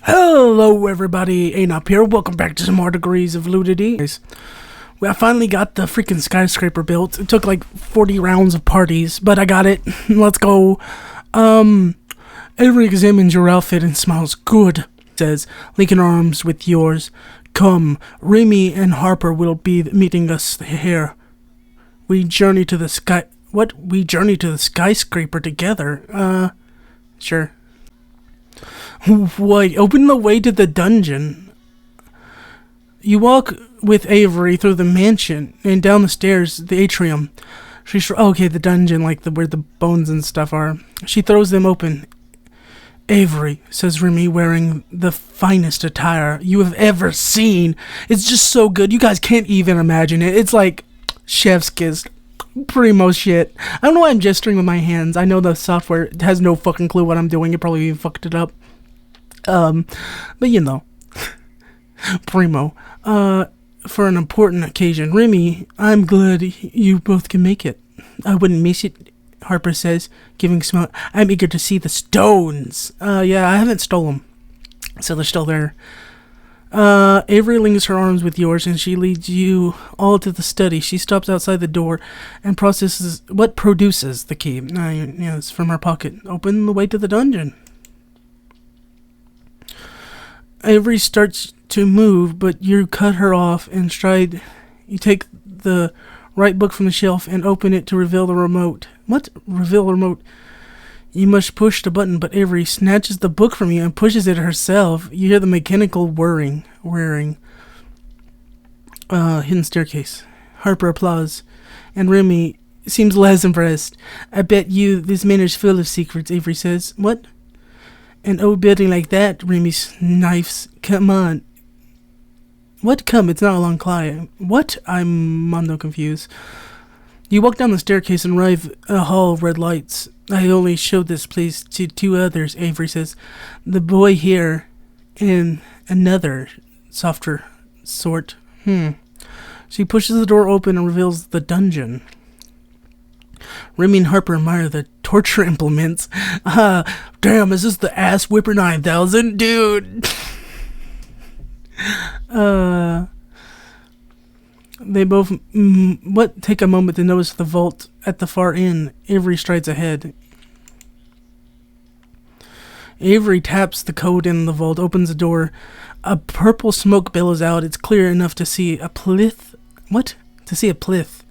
Hello everybody, Anop here. Welcome back to some more degrees of lewdity. I finally got the freaking skyscraper built. It took like 40 rounds of parties, but I got it. Let's go. Avery examines your outfit and smiles. Good, says, linking arms with yours. Come, Remy and Harper will be meeting us here. We journey to the skyscraper together. Sure. Wait, open the way to the dungeon. You walk with Avery through the mansion and down the stairs, the atrium. Okay, the dungeon, like where the bones and stuff are. She throws them open. Avery, says Remy, wearing the finest attire you have ever seen. It's just so good. You guys can't even imagine it. It's like chef's kiss. Primo shit. I don't know why I'm gesturing with my hands. I know the software has no fucking clue what I'm doing. It probably even fucked it up. But you know. Primo. For an important occasion. Remy, I'm glad you both can make it. I wouldn't miss it, Harper says, giving smoke. I'm eager to see the stones. Yeah, I haven't stolen them. So they're still there. Avery links her arms with yours and she leads you all to the study. She stops outside the door and produces the key. Yeah, it's from her pocket. Open the way to the dungeon. Avery starts to move, but you cut her off and stride. You take the right book from the shelf and open it to reveal the remote. What? Reveal remote. You must push the button, but Avery snatches the book from you and pushes it herself. You hear the mechanical whirring. Hidden staircase. Harper applauds, and Remy seems less impressed. I bet you this manor's full of secrets, Avery says. What? An old building like that, Remy snipes. Come on. What? Come, it's not a long climb. What? I'm no confused. You walk down the staircase and arrive a hall of red lights. I only showed this place to two others, Avery says. The boy here and another softer sort. She pushes the door open and reveals the dungeon. Remy and Harper admire the torture implements. Damn, is this the Ass Whipper 9000? Dude! They both take a moment to notice the vault at the far end. Avery strides ahead. Avery taps the code in the vault, opens the door. A purple smoke billows out. It's clear enough to see a plinth. What? To see a plinth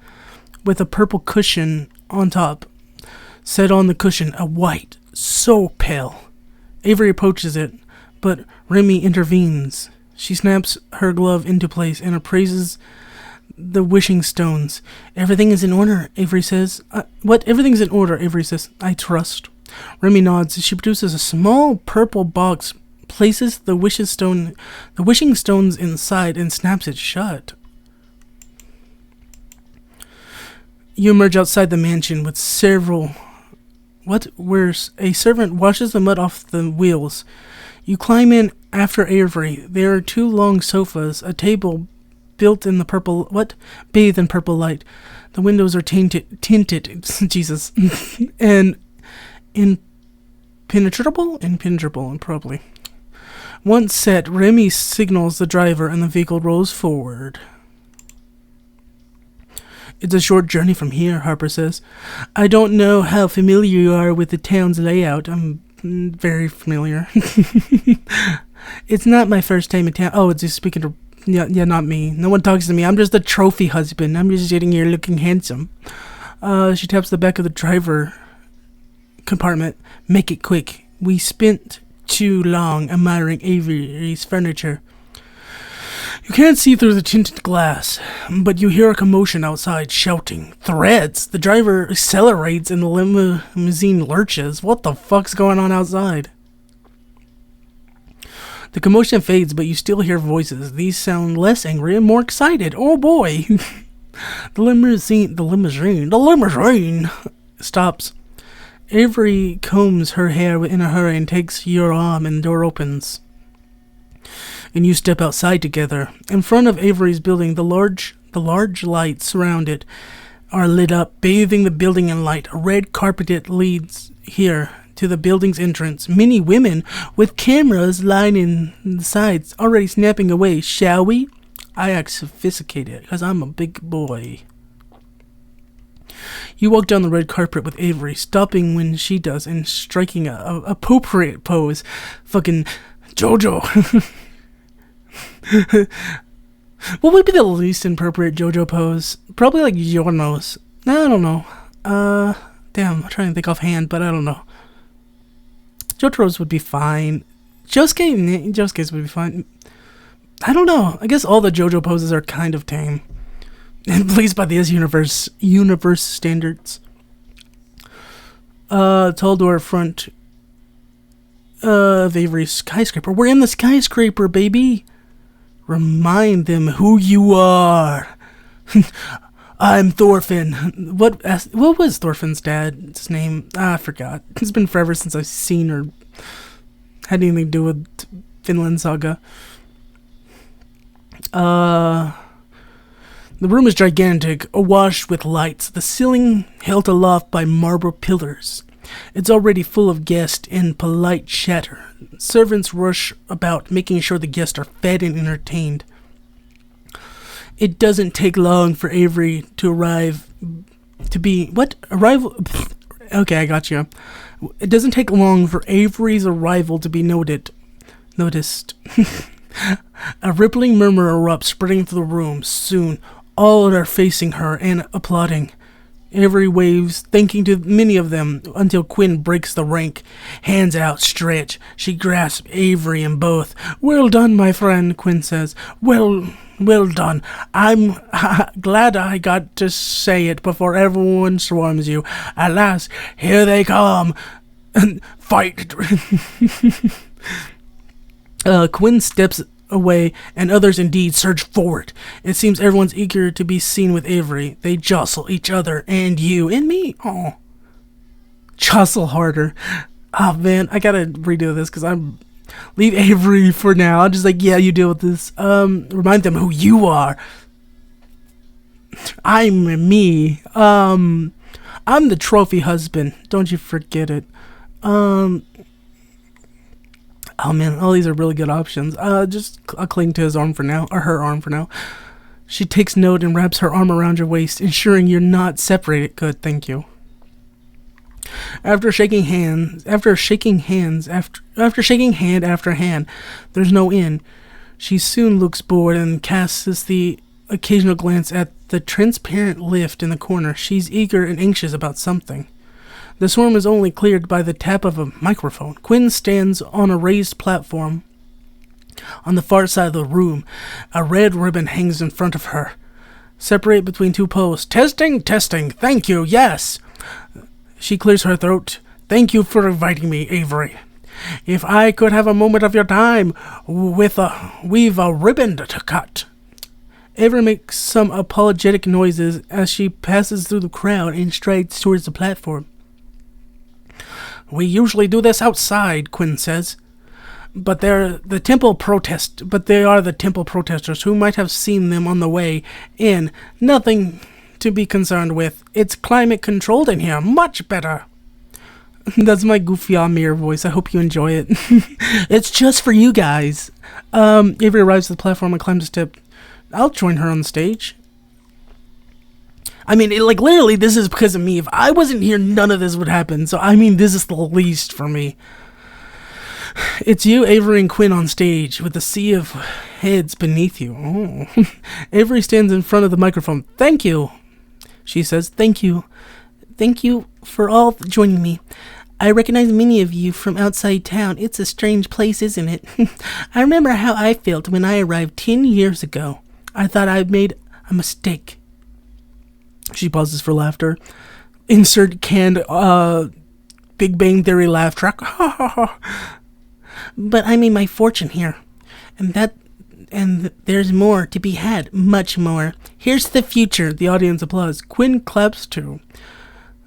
with a purple cushion on top. Set on the cushion, a white, so pale. Avery approaches it, but Remy intervenes. She snaps her glove into place and appraises the wishing stones. Everything is in order, Avery says. What? Everything's in order, Avery says. I trust. Remy nods. She produces a small purple box, places the wishing stones inside, and snaps it shut. You emerge outside the mansion with several... where a servant washes the mud off the wheels. You climb in after Avery. There are two long sofas, a table built in the bathed in purple light. The windows are tinted, Jesus, and impenetrable, probably. Once set, Remy signals the driver and the vehicle rolls forward. It's a short journey from here, Harper says. I don't know how familiar you are with the town's layout. I'm very familiar. It's not my first time in town. Oh, it's just speaking to... Yeah, not me. No one talks to me. I'm just a trophy husband. I'm just sitting here looking handsome. She taps the back of the driver compartment. Make it quick. We spent too long admiring Avery's furniture. You can't see through the tinted glass, but you hear a commotion outside, shouting. Threats! The driver accelerates and the limousine lurches. What the fuck's going on outside? The commotion fades, but you still hear voices. These sound less angry and more excited. Oh boy! The limousine stops. Avery combs her hair in a hurry and takes your arm, and the door opens. And you step outside together. In front of Avery's building, the large lights around it are lit up, bathing the building in light. A red carpet leads here to the building's entrance. Many women with cameras lining the sides already snapping away. Shall we? I act sophisticated because I'm a big boy. You walk down the red carpet with Avery, stopping when she does and striking a appropriate pose. Fucking JoJo. What would be the least inappropriate JoJo pose? Probably like your nose. I don't know. Damn, I'm trying to think offhand, but I don't know. Jotaro's would be fine. Josuke's would be fine. I don't know. I guess all the JoJo poses are kind of tame. At least by this universe standards. Tall door front of Avery's skyscraper. We're in the skyscraper, baby. Remind them who you are. I'm Thorfinn. What was Thorfinn's dad's name? I forgot. It's been forever since I've seen or had anything to do with Finland Saga. The room is gigantic, awash with lights, the ceiling held aloft by marble pillars. It's already full of guests and polite chatter. Servants rush about, making sure the guests are fed and entertained. It doesn't take long for Avery to arrive to be... What? Arrival... Okay, I got you. It doesn't take long for Avery's arrival to be noticed. A rippling murmur erupts, spreading through the room. Soon, all are facing her and applauding. Avery waves, thanking to many of them, until Quinn breaks the rank. Hands outstretched, she grasps Avery in both. Well done, my friend, Quinn says. Well done. I'm glad I got to say it before everyone swarms you. At last, here they come. Fight. Quinn steps away, and others indeed surge forward. It seems everyone's eager to be seen with Avery. They jostle each other, and you, and me. Oh, jostle harder. Oh man, I gotta redo this because leave Avery for now. I'm just like, yeah, you deal with this. Remind them who you are. I'm me. I'm the trophy husband. Don't you forget it. Oh man, all these are really good options. I'll cling to his arm for now, or her arm for now. She takes note and wraps her arm around your waist, ensuring you're not separated. Good, thank you. After shaking hand after hand, there's no end. She soon looks bored and casts the occasional glance at the transparent lift in the corner. She's eager and anxious about something. The swarm is only cleared by the tap of a microphone. Quinn stands on a raised platform on the far side of the room. A red ribbon hangs in front of her. Separate between two posts. Testing, thank you, yes. She clears her throat. Thank you for inviting me, Avery. If I could have a moment of your time, we've a ribbon to cut. Avery makes some apologetic noises as she passes through the crowd and strides towards the platform. We usually do this outside, Quinn says. But they are the temple protesters who might have seen them on the way in. Nothing to be concerned with. It's climate controlled in here. Much better. That's my goofy Amir voice. I hope you enjoy it. It's just for you guys. Avery arrives at the platform and climbs a step. I'll join her on the stage. I mean, literally, this is because of me. If I wasn't here, none of this would happen. So, I mean, this is the least for me. It's you, Avery, and Quinn on stage, with a sea of heads beneath you. Oh. Avery stands in front of the microphone. Thank you, she says. Thank you. Thank you for all joining me. I recognize many of you from outside town. It's a strange place, isn't it? I remember how I felt when I arrived 10 years ago. I thought I'd made a mistake. She pauses for laughter. Insert canned Big Bang Theory laugh track. But I made my fortune here. And there's more to be had. Much more. Here's the future. The audience applauds. Quinn claps too.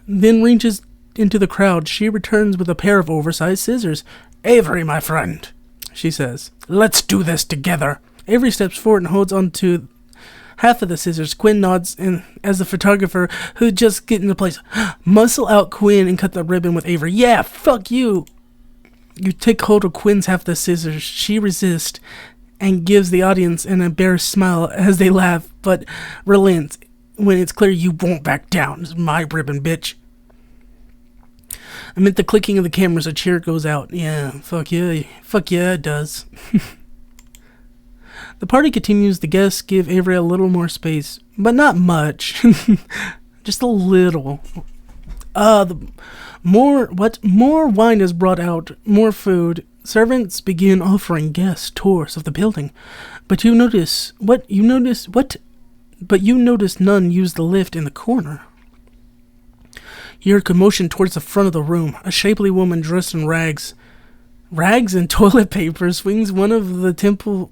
Then reaches into the crowd. She returns with a pair of oversized scissors. Avery, my friend, she says. Let's do this together. Avery steps forward and holds onto half of the scissors. Quinn nods and as the photographer who just get into place. Muscle out Quinn and cut the ribbon with Avery. Yeah, fuck you. You take hold of Quinn's half of the scissors. She resists and gives the audience an embarrassed smile as they laugh, but relents when it's clear you won't back down. It's my ribbon, bitch. Amid the clicking of the cameras, a cheer goes out. Yeah, fuck yeah, it does. The party continues. The guests give Avery a little more space, but not much. Just a little. More wine is brought out, more food. Servants begin offering guests tours of the building, but you notice none use the lift in the corner. You hear commotion towards the front of the room. A shapely woman dressed in rags and toilet paper swings the temple's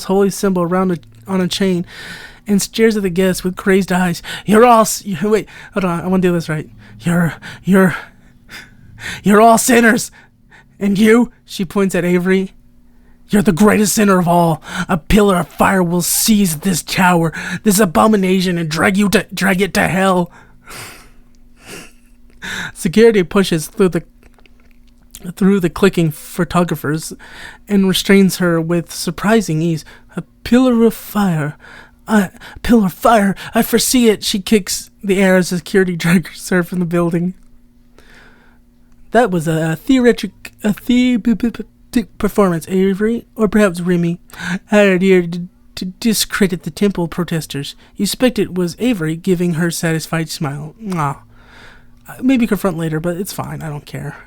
holy symbol around on a chain and stares at the guests with crazed eyes. Wait, hold on, I want to do this right. You're all sinners. And you, she points at Avery, you're the greatest sinner of all. A pillar of fire will seize this tower, this abomination, and drag it to hell. Security pushes through the clicking photographers and restrains her with surprising ease. A pillar of fire. I foresee it. She kicks the air as security drags her from the building. That was a performance, Avery, or perhaps Remy, hired here to discredit the temple protesters. You suspect it was Avery giving her satisfied smile. Maybe confront later, but it's fine. I don't care.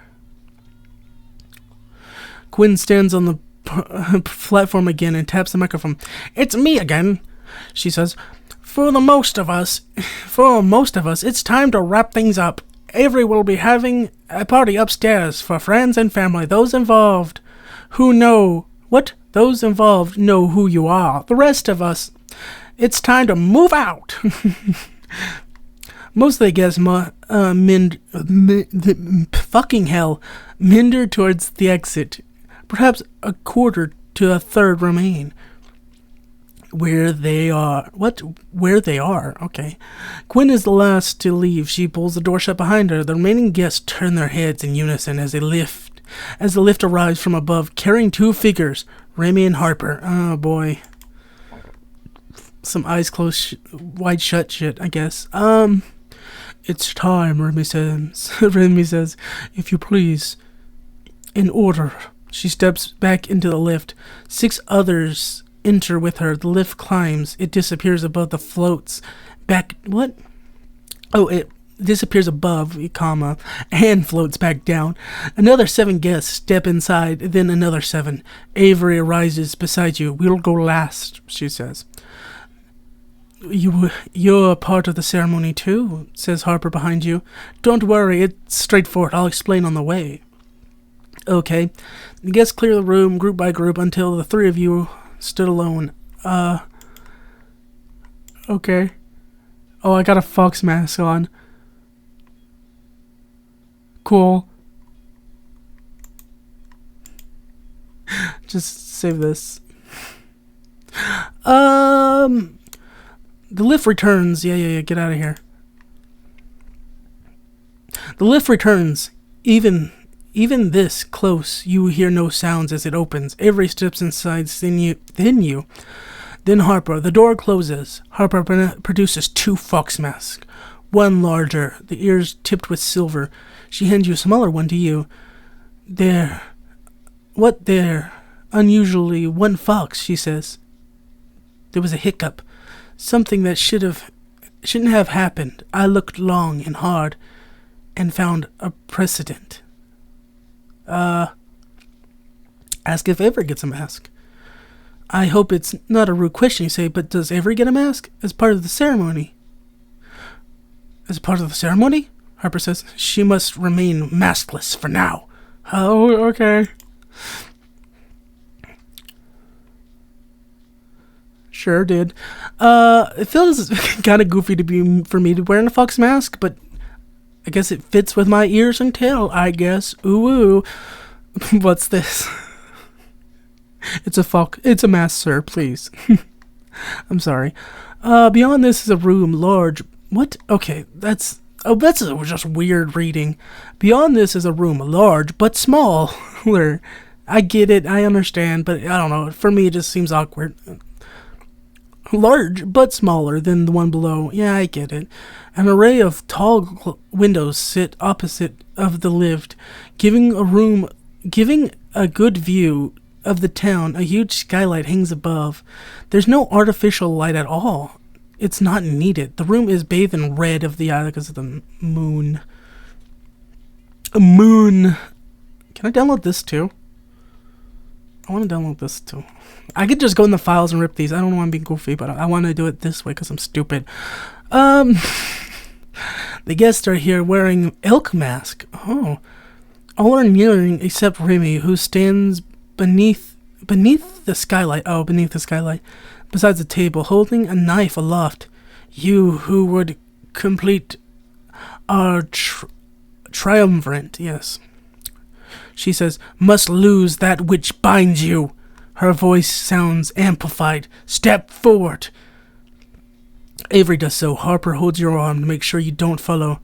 Quinn stands on the platform again and taps the microphone. It's me again, she says. For most of us, it's time to wrap things up. Avery will be having a party upstairs for friends and family. Those involved know who you are. The rest of us, it's time to move out. Most of the guests minder towards the exit. Perhaps a quarter to a third remain where they are. Okay. Quinn is the last to leave. She pulls the door shut behind her. The remaining guests turn their heads in unison as the lift arrives from above, carrying two figures, Remy and Harper. Oh boy. Some eyes closed, wide shut shit, I guess. It's time, Remy says. Remy says, if you please. In order. She steps back into the lift. 6 others enter with her. The lift climbs. It disappears above the floats. What? Oh, it disappears above, comma, and floats back down. Another 7 guests step inside, then another 7. Avery arises beside you. We'll go last, she says. You're part of the ceremony too, says Harper behind you. Don't worry, it's straightforward. I'll explain on the way. Okay. The guests clear the room group by group until the 3 of you stood alone. Okay. Oh, I got a fox mask on. Cool. Just save this. The lift returns. Yeah, get out of here. The lift returns. Even this close, you hear no sounds as it opens. Avery steps inside, then Harper. The door closes. Harper produces 2 fox masks. One larger, the ears tipped with silver. She hands you a smaller one to you. There. Unusually 1 fox, she says. There was a hiccup. Something that shouldn't have happened. I looked long and hard and found a precedent. Ask if Avery gets a mask. I hope it's not a rude question, you say, but does Avery get a mask as part of the ceremony? As part of the ceremony? Harper says. She must remain maskless for now. Oh, okay. Sure did. It feels kind of goofy for me to wear a fox mask, but I guess it fits with my ears and tail, I guess. Ooh. What's this? It's a mask, sir, please. I'm sorry. Beyond this is a room large. What? Okay, that's just weird reading. Beyond this is a room large but smaller. I get it, I understand, but I don't know. For me, it just seems awkward. Large but smaller than the one below. Yeah, I get it. An array of tall windows sit opposite of the lift, giving a good view of the town. A huge skylight hangs above. There's no artificial light at all. It's not needed. The room is bathed in red of the eye because of the moon. A moon. Can I download this too? I want to download this too. I could just go in the files and rip these. I don't know why I'm being goofy, but I want to do it this way because I'm stupid. The guests are here wearing elk mask. Oh. All are kneeling except Remy, who stands beneath the skylight. Oh, beneath the skylight. Besides the table, holding a knife aloft. You who would complete our triumvirate, yes. She says, must lose that which binds you. Her voice sounds amplified. Step forward. Avery does so. Harper holds your arm to make sure you don't follow.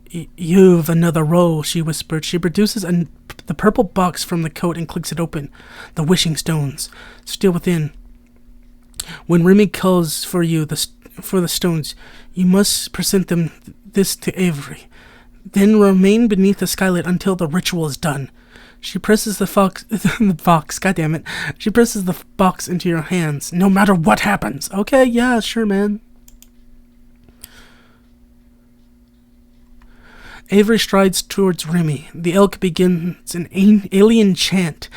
You've another role, she whispered. She produces the purple box from the coat and clicks it open. The wishing stones, still within. When Remy calls for you for the stones, you must present this to Avery. Then remain beneath the skylight until the ritual is done. She presses the box, goddammit. She presses the box into your hands, no matter what happens. Okay, yeah, sure, man. Avery strides towards Remy. The elk begins an alien chant,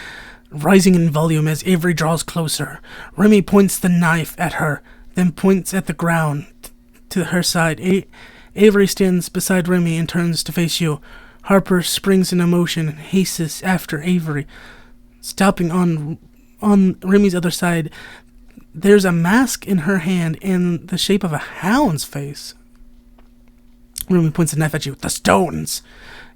rising in volume as Avery draws closer. Remy points the knife at her, then points at the ground to her side. Avery stands beside Remy and turns to face you. Harper springs into motion and hastens after Avery, stopping on Remy's other side. There's a mask in her hand in the shape of a hound's face. Remy points the knife at you. The stones!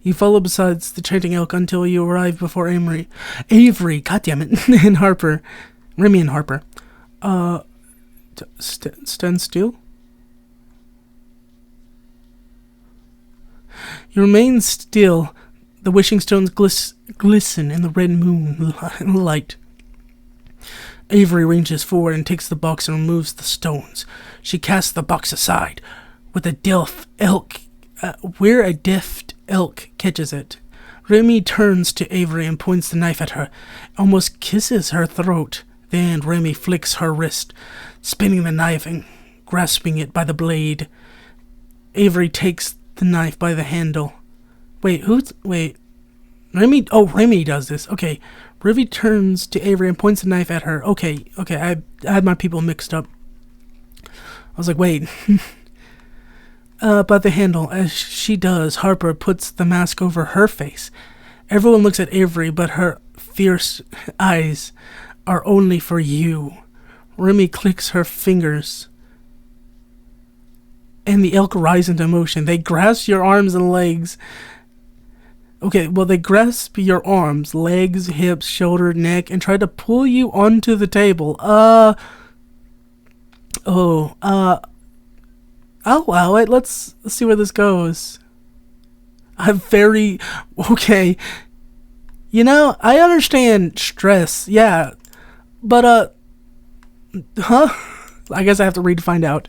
You follow beside the chanting elk until you arrive before Avery, goddammit, and Harper. Remy and Harper. Stand still? You remain still. The wishing stones glisten in the red moon light. Avery reaches forward and takes the box and removes the stones. She casts the box aside. With a deft elk, catches it. Remy turns to Avery and points the knife at her, almost kisses her throat. Then Remy flicks her wrist, spinning the knife and grasping it by the blade. Avery takes the knife by the handle. Remy does this. Okay. Remy turns to Avery and points the knife at her. Okay, I had my people mixed up. I was like, wait. By the handle, as she does, Harper puts the mask over her face. Everyone looks at Avery, but her fierce eyes are only for you. Remy clicks her fingers, and the elk rise into motion. They grasp your arms and legs. Okay, well, they grasp your arms, legs, hips, shoulder, neck, and try to pull you onto the table. I'll allow it. Let's see where this goes. Okay. You know, I understand stress, yeah. But, I guess I have to read to find out.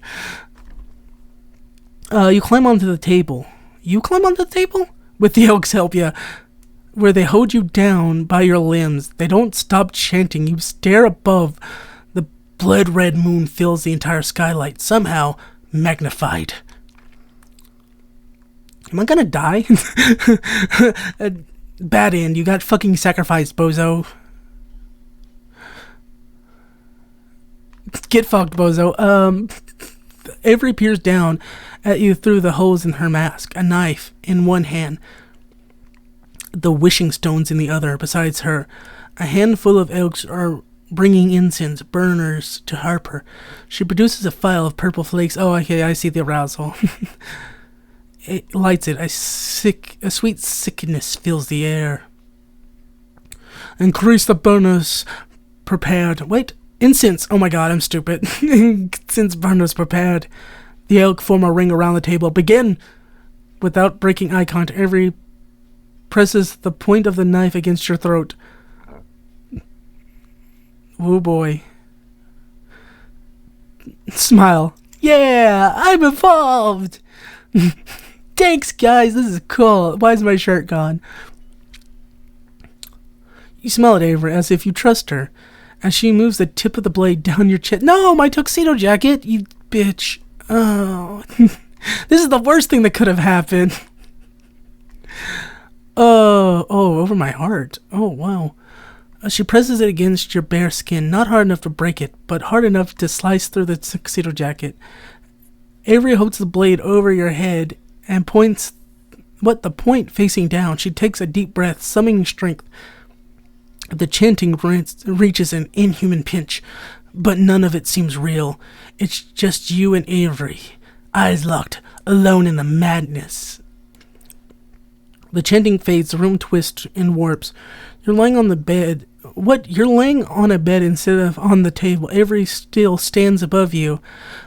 You climb onto the table. You climb onto the table? With the elk's help, yeah. Where they hold you down by your limbs. They don't stop chanting. You stare above. The blood red moon fills the entire skylight, somehow magnified. Am I gonna die? Bad end. You got fucking sacrificed, bozo. Get fucked, bozo. Avery peers down at you through the holes in her mask, a knife in one hand, the wishing stones in the other. Besides her, a handful of elks are bringing incense burners to Harper. She produces a file of purple flakes. Oh, okay, I see the arousal. It lights it. A sweet sickness fills the air. Increase the burners prepared. Wait, Incense. Oh my god, I'm stupid. Incense burners prepared. The elk form a ring around the table. Begin! Without breaking eye contact, Avery presses the point of the knife against your throat. Oh boy. Smile. Yeah, I'm involved! Thanks, guys, this is cool. Why is my shirt gone? You smile at Avery as if you trust her, as she moves the tip of the blade down your chest. No, my tuxedo jacket, you bitch. Oh, this is the worst thing that could have happened. Oh, over my heart. Oh, wow. She presses it against your bare skin, not hard enough to break it, but hard enough to slice through the tuxedo jacket. Avery holds the blade over your head and points the point facing down. She takes a deep breath, summoning strength. The chanting reaches an inhuman pitch, but none of it seems real. It's just you and Avery, eyes locked, alone in the madness. The chanting fades, the room twists and warps. You're lying on the bed. What? You're laying on a bed instead of on the table. Avery still stands above you,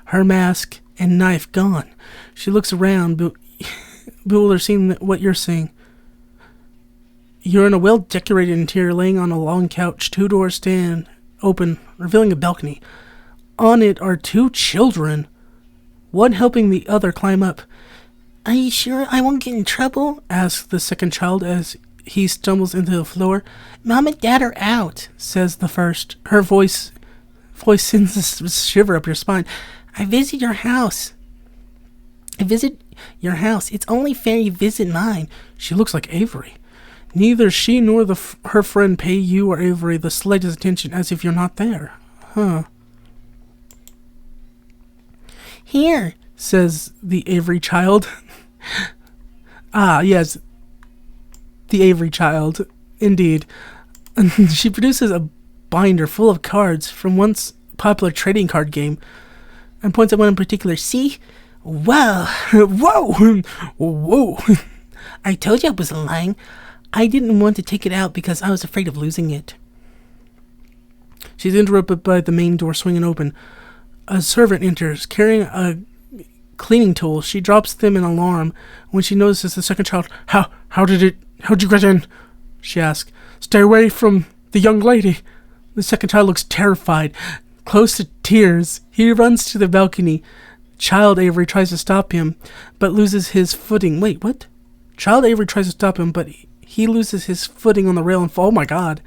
her mask and knife gone. She looks around, bewildered seeing what you're seeing. You're in a well-decorated interior, laying on a long couch. 2 doors stand open, revealing a balcony. On it are 2 children, one helping the other climb up. Are you sure I won't get in trouble? Asks the second child as he stumbles into the floor. Mom and Dad are out, says the first. Her voice sends a shiver up your spine. I visit your house. It's only fair you visit mine. She looks like Avery. Neither she nor her friend pay you or Avery the slightest attention, as if you're not there. Huh. Here, says the Avery child. Ah, yes. The Avery child. Indeed. She produces a binder full of cards from once popular trading card game and points at one in particular. See? Wow. Whoa. Whoa. I told you I was lying. I didn't want to take it out because I was afraid of losing it. She's interrupted by the main door swinging open. A servant enters, carrying a cleaning tool. She drops them in alarm when she notices the second child. How'd you get in? She asks. Stay away from the young lady. The second child looks terrified, close to tears. He runs to the balcony. Child Avery tries to stop him, but loses his footing. Wait, what? Child Avery tries to stop him, but he loses his footing on the rail and falls. Oh my god.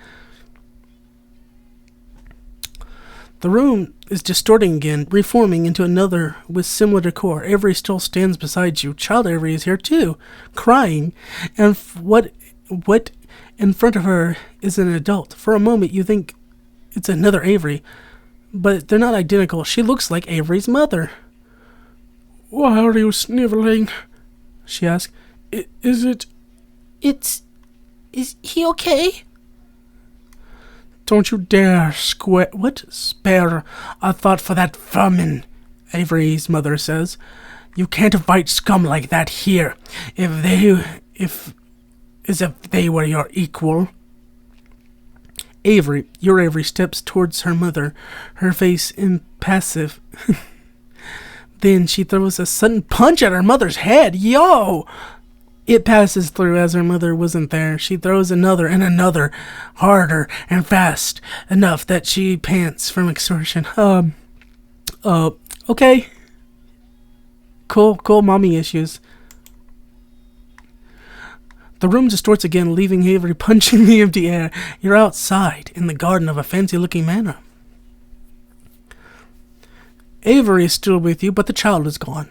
The room is distorting again, reforming into another with similar decor. Avery still stands beside you. Child Avery is here too, crying, and what in front of her is an adult. For a moment you think it's another Avery, but they're not identical. She looks like Avery's mother. Why are you sniveling? She asks. Is he okay? Don't you dare spare a thought for that vermin, Avery's mother says. You can't fight scum like that here, as if they were your equal. Your Avery steps towards her mother, her face impassive. Then she throws a sudden punch at her mother's head. Yo! It passes through as her mother wasn't there. She throws another and another, harder and fast, enough that she pants from exhaustion. Okay. Cool mommy issues. The room distorts again, leaving Avery punching the empty air. You're outside, in the garden of a fancy-looking manor. Avery is still with you, but the child is gone.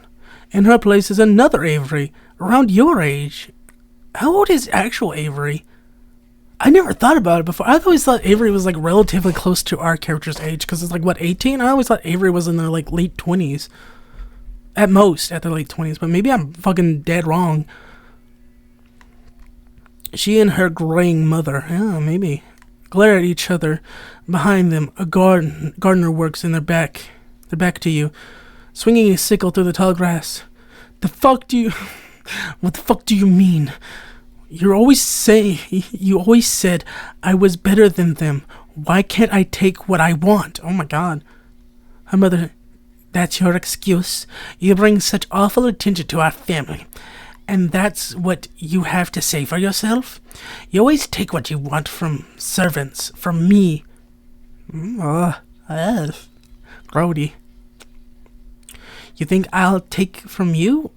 In her place is another Avery, around your age. How old is actual Avery? I never thought about it before. I always thought Avery was, relatively close to our character's age, because it's, 18? I always thought Avery was in their, late 20s. At most, at their late 20s, but maybe I'm fucking dead wrong. She and her graying mother, maybe, glare at each other. Behind them, a gardener works in their back to you, swinging a sickle through the tall grass. What the fuck do you mean? You always said I was better than them. Why can't I take what I want? Oh my god. Her mother, that's your excuse? You bring such awful attention to our family. And that's what you have to say for yourself? You always take what you want from servants, from me. Grody. You think I'll take from you?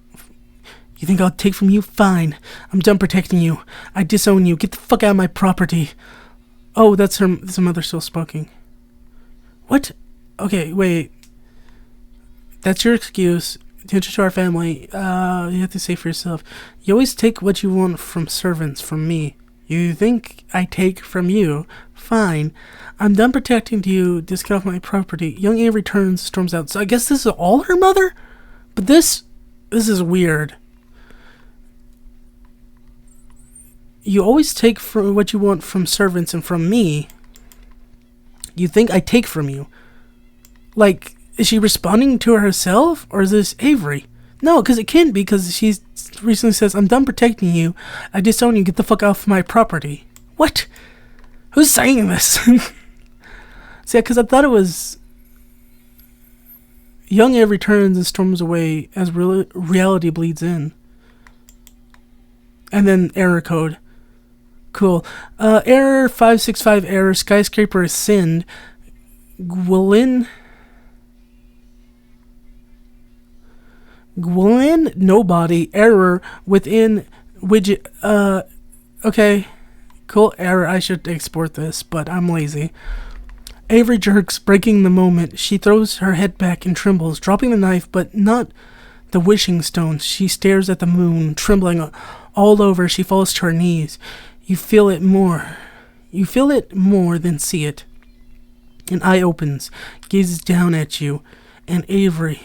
You think I'll take from you? Fine. I'm done protecting you. I disown you. Get the fuck out of my property. Oh, that's her mother still speaking. What? Okay, wait. That's your excuse. Attention to our family. You have to say for yourself. You always take what you want from servants, from me. You think I take from you? Fine. I'm done protecting you. Just get off my property. Young Avery turns, storms out. So I guess this is all her mother? But this is weird. You always take from what you want from servants and from me. You think I take from you. Like, is she responding to herself? Or is this Avery? No, because it can't be, because she recently says, I'm done protecting you. I disown you. Get the fuck off my property. What? Who's saying this? See, because I thought it was... Young Avery turns and storms away as reality bleeds in. And then error code. Cool. Error 565 error. Skyscraper is sinned. Gwyn, nobody. Error within widget. Okay. Cool. Error. I should export this, but I'm lazy. Avery jerks, breaking the moment. She throws her head back and trembles, dropping the knife, but not the wishing stones. She stares at the moon, trembling all over. She falls to her knees. You feel it more. You feel it more than see it. An eye opens, gazes down at you, and at Avery.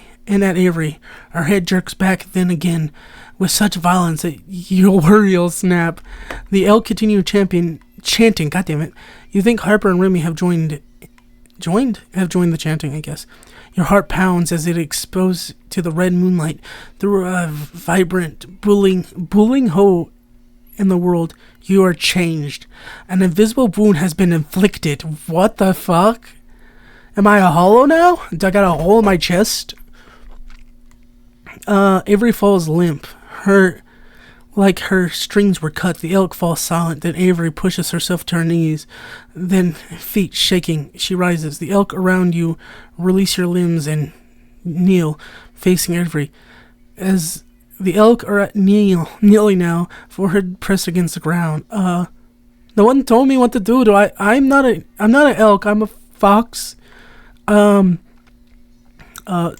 Her head jerks back then again, with such violence that you'll worry you'll snap. The elk continue chanting. God damn it! You think Harper and Remy have joined the chanting, I guess. Your heart pounds as it exposed to the red moonlight through a vibrant, bullying hole in the world. You are changed. An invisible wound has been inflicted. What the fuck? Am I a hollow now? Do I got a hole in my chest? Avery falls limp. Her strings were cut. The elk falls silent. Then Avery pushes herself to her knees. Then, feet shaking, she rises. The elk around you release your limbs and kneel, facing Avery. As the elk are at kneeling now, forehead pressed against the ground. No one told me what to do. I'm not an elk. I'm a fox.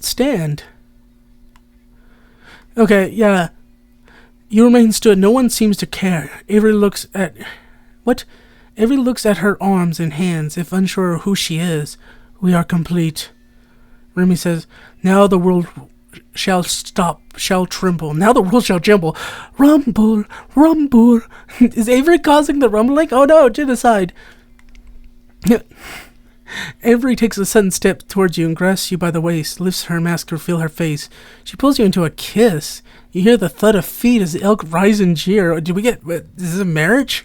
Stand. Okay, yeah. You remain stood. No one seems to care. Avery looks at... What? Avery looks at her arms and hands, if unsure who she is. We are complete. Remy says, now the world shall tremble. Now the world shall tremble. Rumble, rumble. Is Avery causing the rumbling? Oh no, genocide. Avery takes a sudden step towards you and grasps you by the waist, lifts her mask to reveal her face. She pulls you into a kiss. You hear the thud of feet as the elk rise and jeer. Is this a marriage?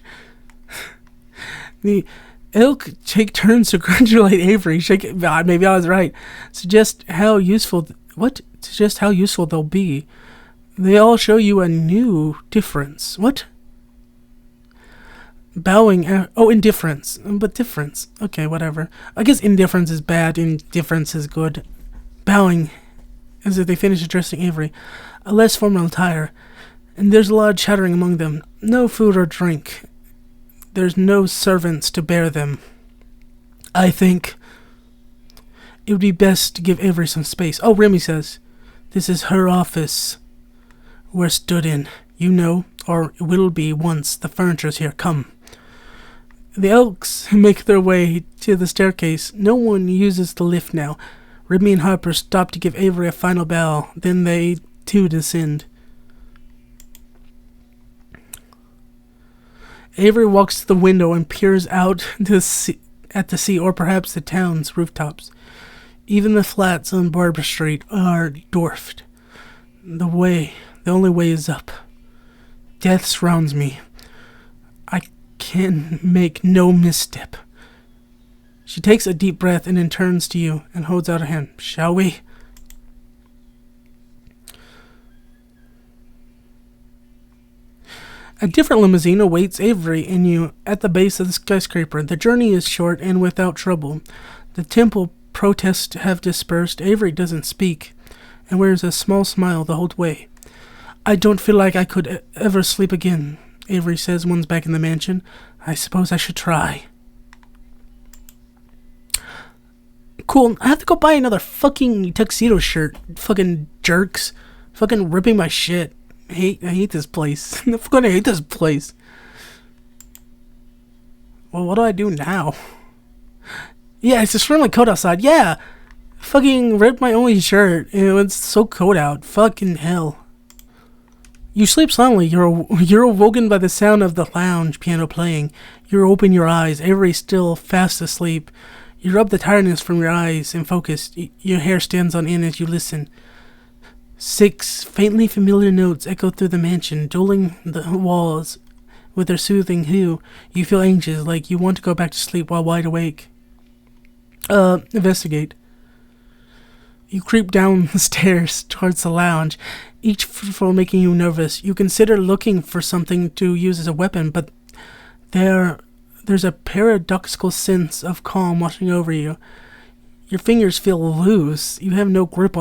The elk take turns to congratulate Avery. Maybe I was right. Suggest how useful they'll be. They all show you a new difference. What? Bowing. Indifference. But difference. Okay, whatever. I guess indifference is bad. Indifference is good. Bowing as if they finish addressing Avery. A less formal attire. And there's a lot of chattering among them. No food or drink. There's no servants to bear them. I think it would be best to give Avery some space. Oh, Remy says, this is her office. We're stood in. You know, or it will be once the furniture's here. Come. The elks make their way to the staircase. No one uses the lift now. Remy and Harper stop to give Avery a final bow. Then they, too, descend. Avery walks to the window and peers out at the sea, or perhaps the town's rooftops. Even the flats on Barber Street are dwarfed. The only way is up. Death surrounds me. I can make no misstep. She takes a deep breath and then turns to you and holds out a hand. Shall we? A different limousine awaits Avery and you at the base of the skyscraper. The journey is short and without trouble. The temple protests have dispersed. Avery doesn't speak and wears a small smile the whole way. I don't feel like I could ever sleep again, Avery says once back in the mansion. I suppose I should try. Cool, I have to go buy another fucking tuxedo shirt. Fucking jerks. Fucking ripping my shit. I hate this place. I fucking hate this place. Well, what do I do now? Yeah, it's extremely cold outside. Yeah! Fucking ripped my only shirt. It's so cold out. Fucking hell. You sleep soundly. You're awoken by the sound of the lounge piano playing. You open your eyes. Avery's still fast asleep. You rub the tiredness from your eyes and focus. Your hair stands on end as you listen. 6 faintly familiar notes echo through the mansion, dueling the walls with their soothing hue. You feel anxious, like you want to go back to sleep while wide awake. Investigate. You creep down the stairs towards the lounge, each footfall making you nervous. You consider looking for something to use as a weapon, but there's a paradoxical sense of calm washing over you. Your fingers feel loose. You have no grip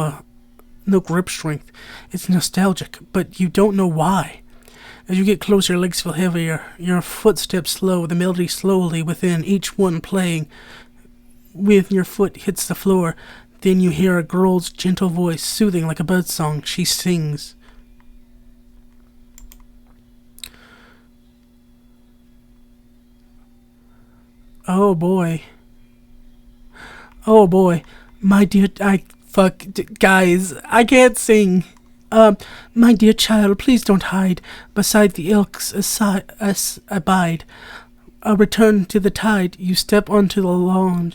strength. It's nostalgic, but you don't know why. As you get closer, your legs feel heavier. Your footsteps slow, the melody slowly within, each one playing. When your foot hits the floor, then you hear a girl's gentle voice, soothing like a birdsong. She sings. Oh boy. Oh boy. My dear, guys, I can't sing. My dear child, please don't hide. Beside the elks abide. Return to the tide. You step onto the lawn.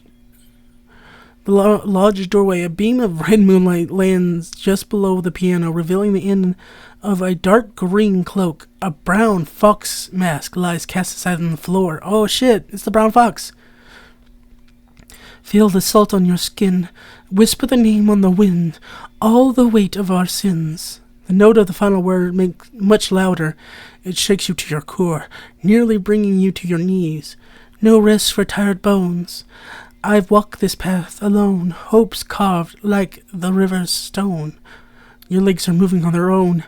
The lodge doorway. A beam of red moonlight lands just below the piano, revealing the end of a dark green cloak. A brown fox mask lies cast aside on the floor. Oh shit, it's the brown fox. Feel the salt on your skin. Whisper the name on the wind. All the weight of our sins. The note of the final word makes much louder. It shakes you to your core, nearly bringing you to your knees. No rest for tired bones. I've walked this path alone, hopes carved like the river's stone. Your legs are moving on their own.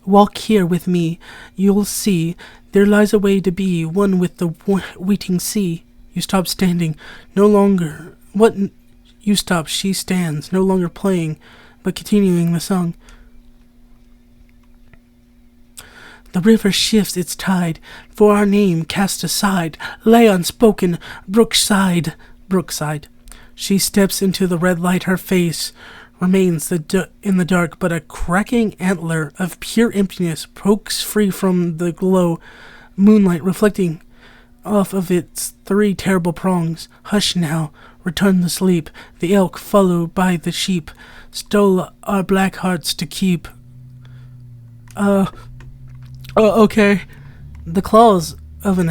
Walk here with me, you'll see. There lies a way to be one with the waiting sea. You stop standing, no longer. You stop, she stands, no longer playing, but continuing the song. The river shifts its tide, for our name cast aside, lay unspoken, brookside. She steps into the red light, her face remains in the dark, but a cracking antler of pure emptiness pokes free from the glow, moonlight reflecting off of its 3 terrible prongs. Hush now, return to sleep. The elk, followed by the sheep, stole our black hearts to keep. Okay. The claws of an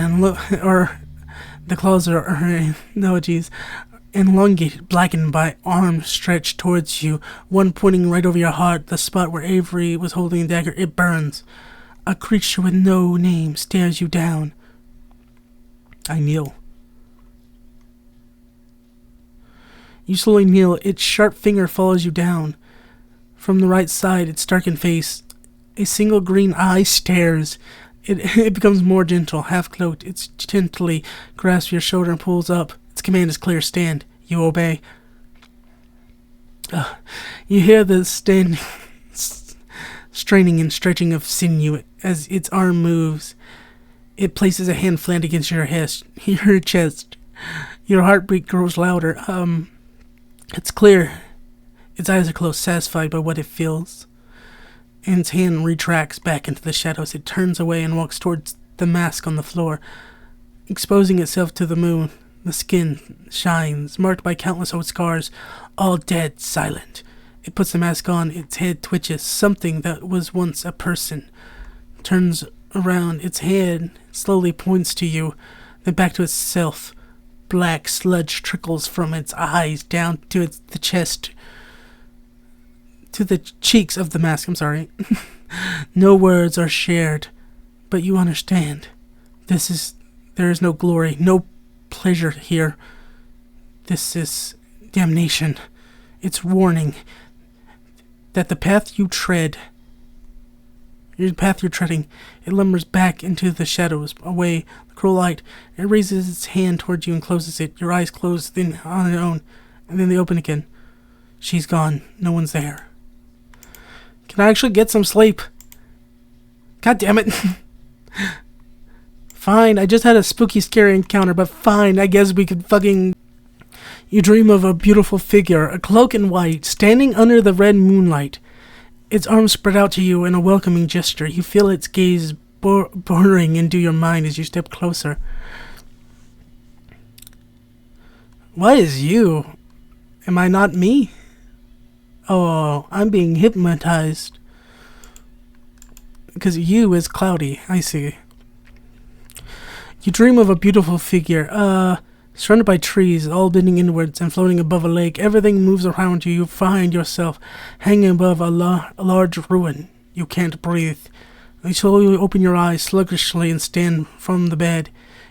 elongated, blackened by arms stretched towards you, one pointing right over your heart, the spot where Avery was holding a dagger. It burns. A creature with no name stares you down. I kneel. You slowly kneel. Its sharp finger follows you down. From the right side, its darkened face, a single green eye stares. It becomes more gentle, half-cloaked. It gently grasps your shoulder and pulls up. Its command is clear. Stand. You obey. You hear the straining and stretching of sinew as its arm moves. It places a hand flat against your chest. Your heartbeat grows louder. It's clear. Its eyes are closed, satisfied by what it feels. And its hand retracts back into the shadows. It turns away and walks towards the mask on the floor, exposing itself to the moon. The skin shines, marked by countless old scars, all dead, silent. It puts the mask on. Its head twitches. Something that was once a person turns around. Its head slowly points to you, then back to itself. black sludge trickles from its eyes down to the chest, to the cheeks of the mask. I'm sorry. No words are shared, but you understand. There is no glory, no pleasure here. This is damnation. It's warning that the path you're treading, it lumbers back into the shadows, away the cruel light. It raises its hand towards you and closes it. Your eyes close then on their own, and then they open again. She's gone. No one's there. Can I actually get some sleep? God damn it. Fine, I just had a spooky, scary encounter, but fine, I guess we could fucking... You dream of a beautiful figure, a cloak in white, standing under the red moonlight. Its arms spread out to you in a welcoming gesture. You feel its gaze boring into your mind as you step closer. Why is you? Am I not me? Oh, I'm being hypnotized. Because you is cloudy, I see. You dream of a beautiful figure, surrounded by trees, all bending inwards and floating above a lake. Everything moves around you. You find yourself hanging above a large ruin. You can't breathe. You slowly open your eyes sluggishly and stand from the bed.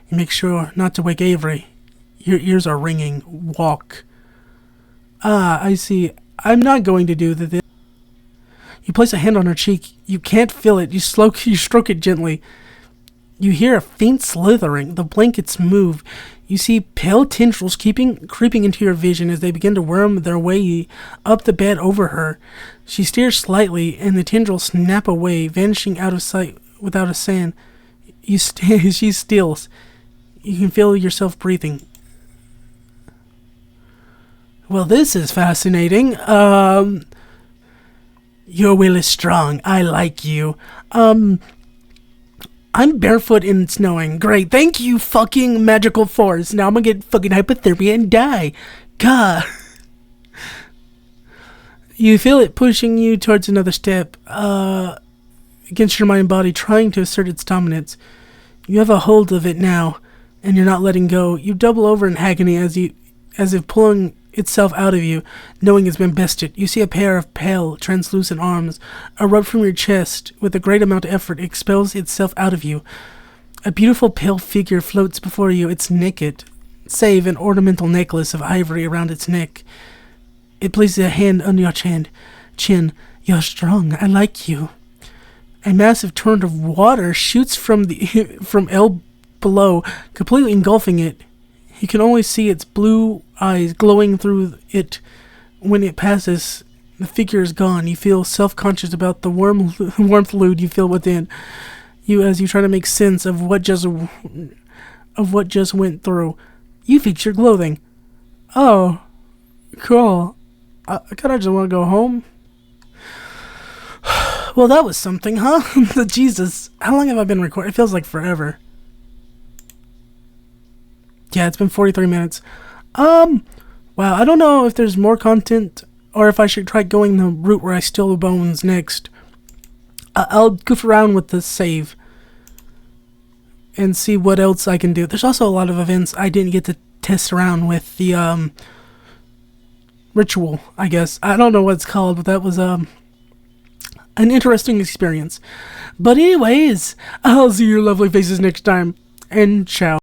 You make sure not to wake Avery. Your ears are ringing. Walk. Ah, I see. I'm not going to do this. You place a hand on her cheek. You can't feel it. You stroke it gently. You hear a faint slithering. The blankets move. You see pale tendrils creeping into your vision as they begin to worm their way up the bed over her. She stares slightly, and the tendrils snap away, vanishing out of sight without a sound. She stills. You can feel yourself breathing. Well, this is fascinating. Your will is strong. I like you. I'm barefoot and snowing. Great. Thank you, fucking magical force. Now I'm gonna get fucking hypothermia and die. God. You feel it pushing you towards another step, against your mind and body, trying to assert its dominance. You have a hold of it now, and you're not letting go. You double over in agony as if pulling itself out of you, knowing it's been bested. You see a pair of pale, translucent arms erupt from your chest. With a great amount of effort, it expels itself out of you. A beautiful pale figure floats before you. It's naked, save an ornamental necklace of ivory around its neck. It places a hand under your chin. You're strong. I like you. A massive torrent of water shoots from L below, completely engulfing it. You can only see its blue eyes glowing through it. When it passes, the figure is gone. You feel self-conscious about the warmth lewd you feel within you as you try to make sense of what just went through. You fix your clothing. Oh, cool. I kind of just want to go home. Well, that was something, huh? Jesus, how long have I been recording? It feels like forever. Yeah, it's been 43 minutes. Wow, I don't know if there's more content or if I should try going the route where I steal the bones next. I'll goof around with the save and see what else I can do. There's also a lot of events I didn't get to test around with. The ritual, I guess. I don't know what it's called, but that was an interesting experience. But anyways, I'll see your lovely faces next time, and ciao.